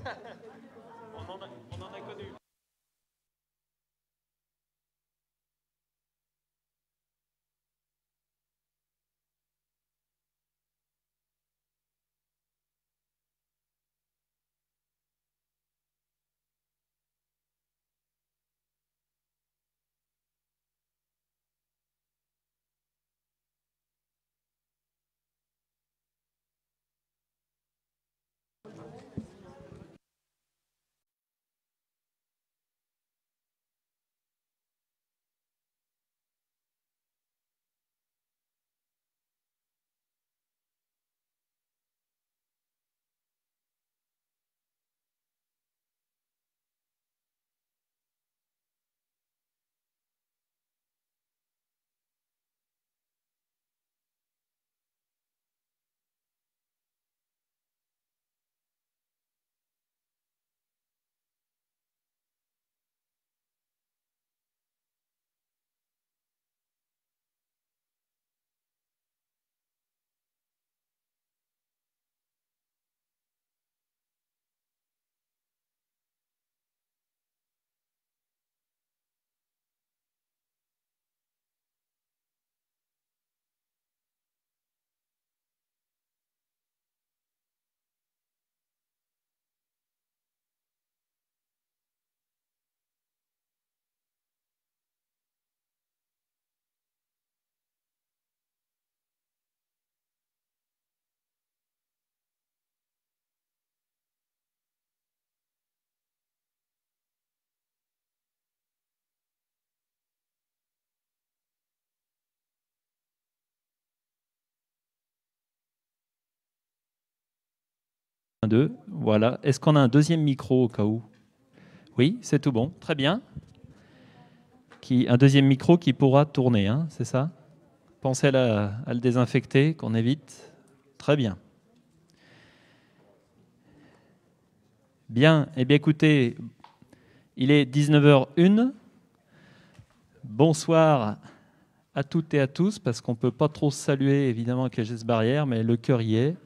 On en a connu. Un, deux, voilà. Est-ce qu'on a un deuxième micro au cas où? Oui, c'est tout bon. Très bien. Un deuxième micro qui pourra tourner, hein, c'est ça? Pensez à le désinfecter, qu'on évite. Très bien. Bien. Eh bien, écoutez, il est 19h01. Bonsoir à toutes et à tous, parce qu'on ne peut pas trop se saluer, évidemment, avec les gestes barrières, mais le cœur y est.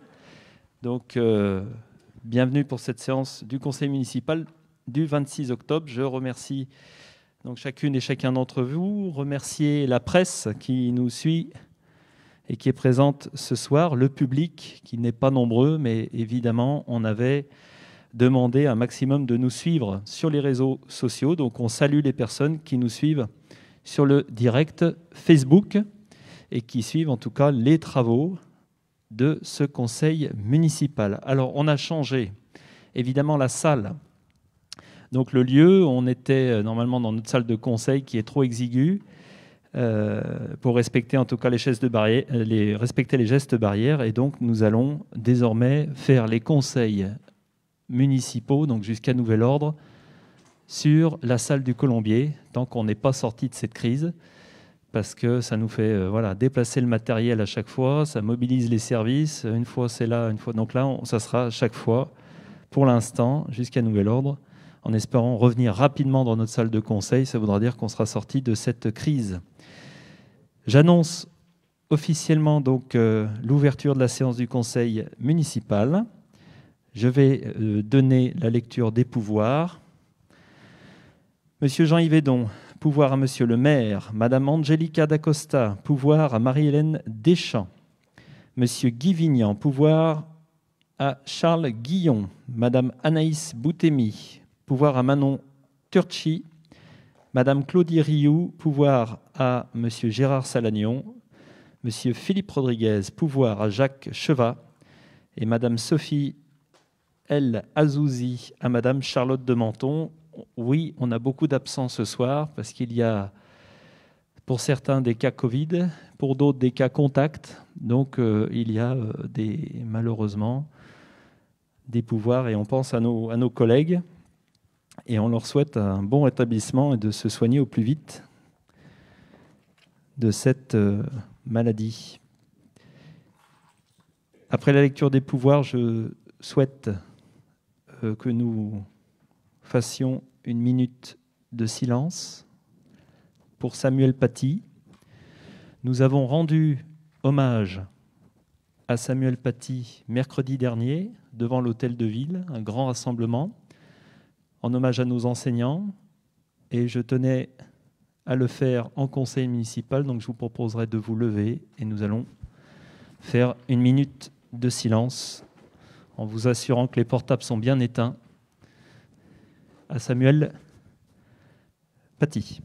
Donc, bienvenue pour cette séance du Conseil municipal du 26 octobre. Je remercie donc chacune et chacun d'entre vous, remercier la presse qui nous suit et qui est présente ce soir, le public qui n'est pas nombreux, mais évidemment, on avait demandé un maximum de nous suivre sur les réseaux sociaux. Donc, on salue les personnes qui nous suivent sur le direct Facebook et qui suivent en tout cas les travaux de ce conseil municipal. Alors, on a changé évidemment la salle. Donc le lieu, on était normalement dans notre salle de conseil qui est trop exiguë pour respecter en tout cas respecter les gestes barrières. Et donc nous allons désormais faire les conseils municipaux, donc jusqu'à nouvel ordre, sur la salle du Colombier, tant qu'on n'est pas sorti de cette crise, parce que ça nous fait déplacer le matériel à chaque fois, ça mobilise les services, une fois c'est là, une fois... Donc là, ça sera à chaque fois, pour l'instant, jusqu'à nouvel ordre, en espérant revenir rapidement dans notre salle de conseil. Ça voudra dire qu'on sera sorti de cette crise. J'annonce officiellement donc l'ouverture de la séance du conseil municipal. Je vais donner la lecture des pouvoirs. Monsieur Jean-Yves Edon, pouvoir à Monsieur le maire. Madame Angelica Dacosta, pouvoir à Marie-Hélène Deschamps. Monsieur Guy Vignan, pouvoir à Charles Guillon. Madame Anaïs Boutemi, pouvoir à Manon Turchi. Madame Claudie Rioux, pouvoir à Monsieur Gérard Salagnon. Monsieur Philippe Rodriguez, pouvoir à Jacques Chevat. Et Madame Sophie El Azouzi à Madame Charlotte de Menton. Oui, on a beaucoup d'absents ce soir parce qu'il y a pour certains des cas Covid, pour d'autres des cas contacts. Donc il y a malheureusement des pouvoirs et on pense à nos collègues et on leur souhaite un bon rétablissement et de se soigner au plus vite de cette maladie. Après la lecture des pouvoirs, je souhaite que nous fassions une minute de silence pour Samuel Paty. Nous avons rendu hommage à Samuel Paty mercredi dernier, devant l'hôtel de ville, un grand rassemblement en hommage à nos enseignants. Et je tenais à le faire en conseil municipal, donc je vous proposerai de vous lever et nous allons faire une minute de silence en vous assurant que les portables sont bien éteints. À Samuel Paty.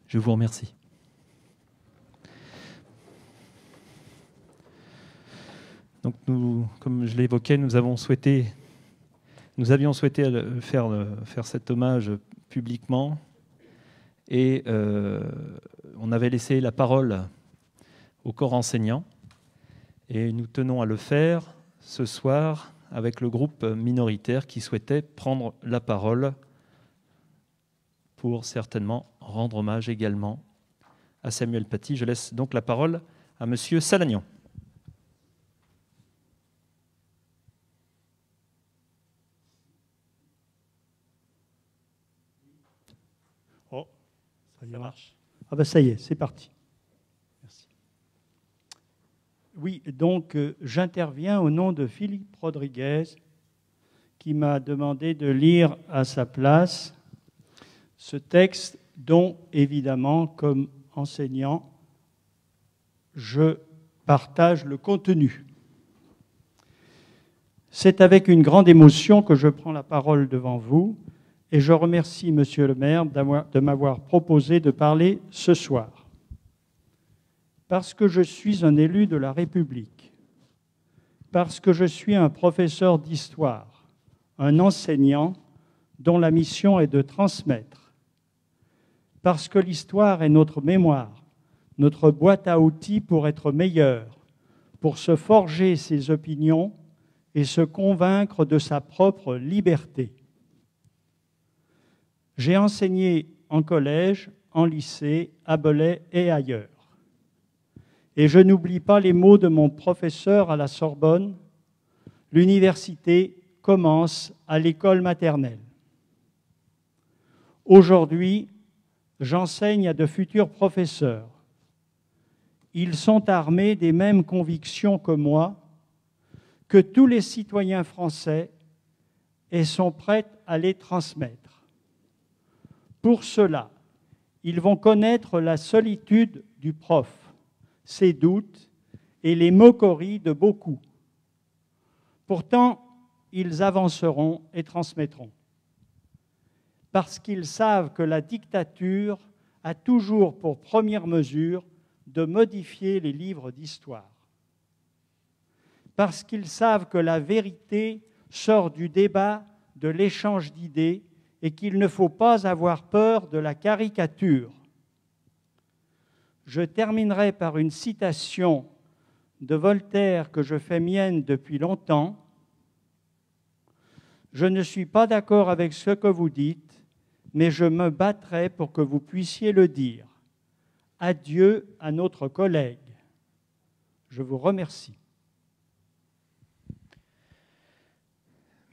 Je vous remercie. Donc nous, comme je l'évoquais, nous avions souhaité faire cet hommage publiquement et on avait laissé la parole au corps enseignant et nous tenons à le faire ce soir avec le groupe minoritaire qui souhaitait prendre la parole pour certainement rendre hommage également à Samuel Paty. Je laisse donc la parole à Monsieur Salagnon. Oh, ça marche. Ah ben ça y est, c'est parti. Merci. Oui, donc j'interviens au nom de Philippe Rodriguez qui m'a demandé de lire à sa place ce texte dont, évidemment, comme enseignant, je partage le contenu. C'est avec une grande émotion que je prends la parole devant vous et je remercie Monsieur le maire de m'avoir proposé de parler ce soir. Parce que je suis un élu de la République, parce que je suis un professeur d'histoire, un enseignant dont la mission est de transmettre, parce que l'histoire est notre mémoire, notre boîte à outils pour être meilleur, pour se forger ses opinions et se convaincre de sa propre liberté. J'ai enseigné en collège, en lycée, à Belay et ailleurs. Et je n'oublie pas les mots de mon professeur à la Sorbonne, l'université commence à l'école maternelle. Aujourd'hui, j'enseigne à de futurs professeurs. Ils sont armés des mêmes convictions que moi, que tous les citoyens français, et sont prêts à les transmettre. Pour cela, ils vont connaître la solitude du prof, ses doutes et les moqueries de beaucoup. Pourtant, ils avanceront et transmettront. Parce qu'ils savent que la dictature a toujours pour première mesure de modifier les livres d'histoire. Parce qu'ils savent que la vérité sort du débat, de l'échange d'idées, et qu'il ne faut pas avoir peur de la caricature. Je terminerai par une citation de Voltaire que je fais mienne depuis longtemps. « Je ne suis pas d'accord avec ce que vous dites, mais je me battrai pour que vous puissiez le dire. Adieu à notre collègue. » Je vous remercie.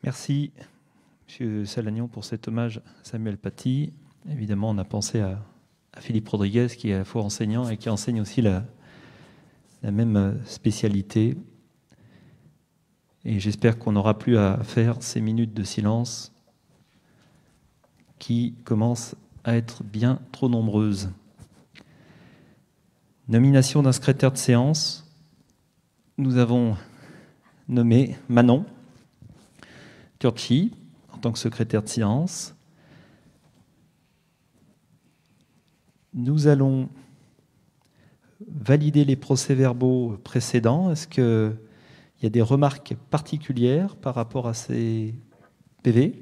Merci, M. Salagnon, pour cet hommage à Samuel Paty. Évidemment, on a pensé à Philippe Rodriguez, qui est à la fois enseignant et qui enseigne aussi la même spécialité. Et j'espère qu'on n'aura plus à faire ces minutes de silence qui commencent à être bien trop nombreuses. Nomination d'un secrétaire de séance. Nous avons nommé Manon Turchi en tant que secrétaire de séance. Nous allons valider les procès-verbaux précédents. Est-ce qu'il Il y a des remarques particulières par rapport à ces PV?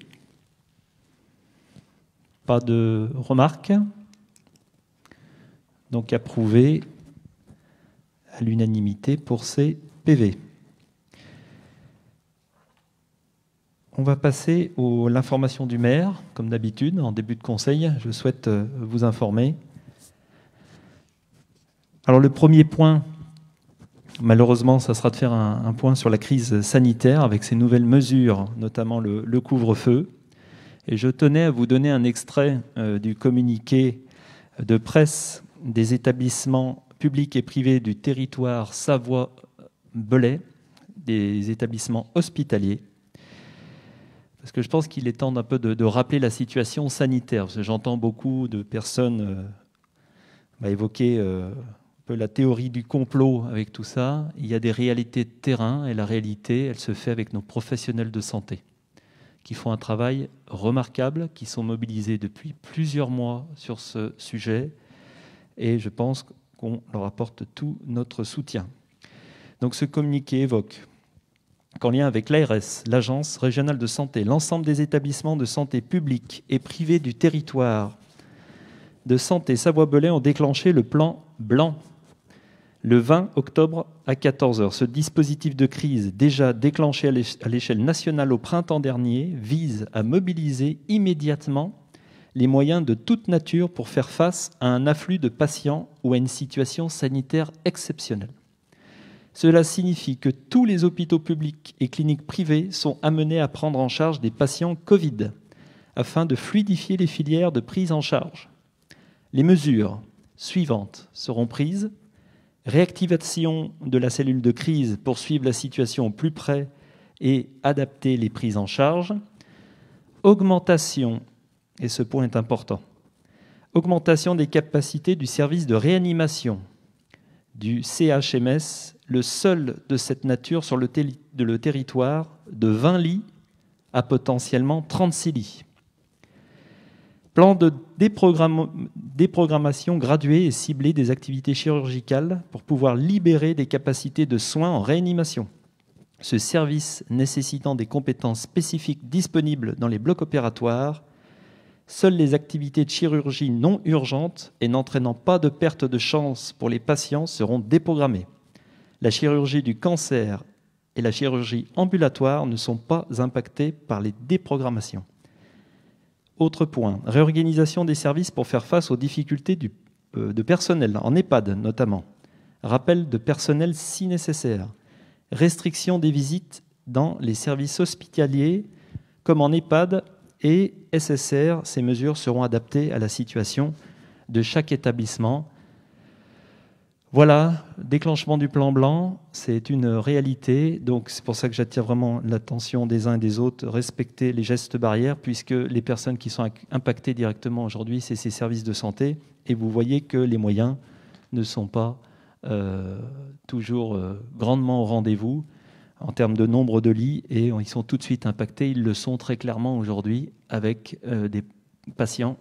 Pas de remarques? Donc approuvé à l'unanimité pour ces PV. On va passer à l'information du maire. Comme d'habitude, en début de conseil, je souhaite vous informer. Alors le premier point, malheureusement, ça sera de faire un point sur la crise sanitaire avec ces nouvelles mesures, notamment le couvre-feu. Et je tenais à vous donner un extrait du communiqué de presse des établissements publics et privés du territoire Savoie-Belay, des établissements hospitaliers. Parce que je pense qu'il est temps d'un peu de rappeler la situation sanitaire. Parce que j'entends beaucoup de personnes évoquer un peu la théorie du complot avec tout ça. Il y a des réalités de terrain et la réalité, elle se fait avec nos professionnels de santé qui font un travail remarquable, qui sont mobilisés depuis plusieurs mois sur ce sujet. Et je pense qu'on leur apporte tout notre soutien. Donc ce communiqué évoque qu'en lien avec l'ARS, l'Agence régionale de santé, l'ensemble des établissements de santé publics et privés du territoire de santé Savoie-Belay ont déclenché le plan blanc le 20 octobre à 14h. Ce dispositif de crise, déjà déclenché à l'échelle nationale au printemps dernier, vise à mobiliser immédiatement les moyens de toute nature pour faire face à un afflux de patients ou à une situation sanitaire exceptionnelle. Cela signifie que tous les hôpitaux publics et cliniques privées sont amenés à prendre en charge des patients Covid afin de fluidifier les filières de prise en charge. Les mesures suivantes seront prises: réactivation de la cellule de crise pour suivre la situation au plus près et adapter les prises en charge, augmentation, et ce point est important, augmentation des capacités du service de réanimation du CHMS, le seul de cette nature sur le territoire, de 20 lits à potentiellement 36 lits. Plan de déprogrammation graduée et ciblée des activités chirurgicales pour pouvoir libérer des capacités de soins en réanimation. Ce service nécessitant des compétences spécifiques disponibles dans les blocs opératoires, seules les activités de chirurgie non urgentes et n'entraînant pas de perte de chance pour les patients seront déprogrammées. La chirurgie du cancer et la chirurgie ambulatoire ne sont pas impactées par les déprogrammations. Autre point, réorganisation des services pour faire face aux difficultés de personnel, en EHPAD notamment. Rappel de personnel si nécessaire. Restriction des visites dans les services hospitaliers comme en EHPAD et SSR. Ces mesures seront adaptées à la situation de chaque établissement. Voilà, déclenchement du plan blanc, c'est une réalité. Donc c'est pour ça que j'attire vraiment l'attention des uns et des autres. Respecter les gestes barrières, puisque les personnes qui sont impactées directement aujourd'hui, c'est ces services de santé. Et vous voyez que les moyens ne sont pas toujours grandement au rendez-vous en termes de nombre de lits. Et ils sont tout de suite impactés. Ils le sont très clairement aujourd'hui avec des patients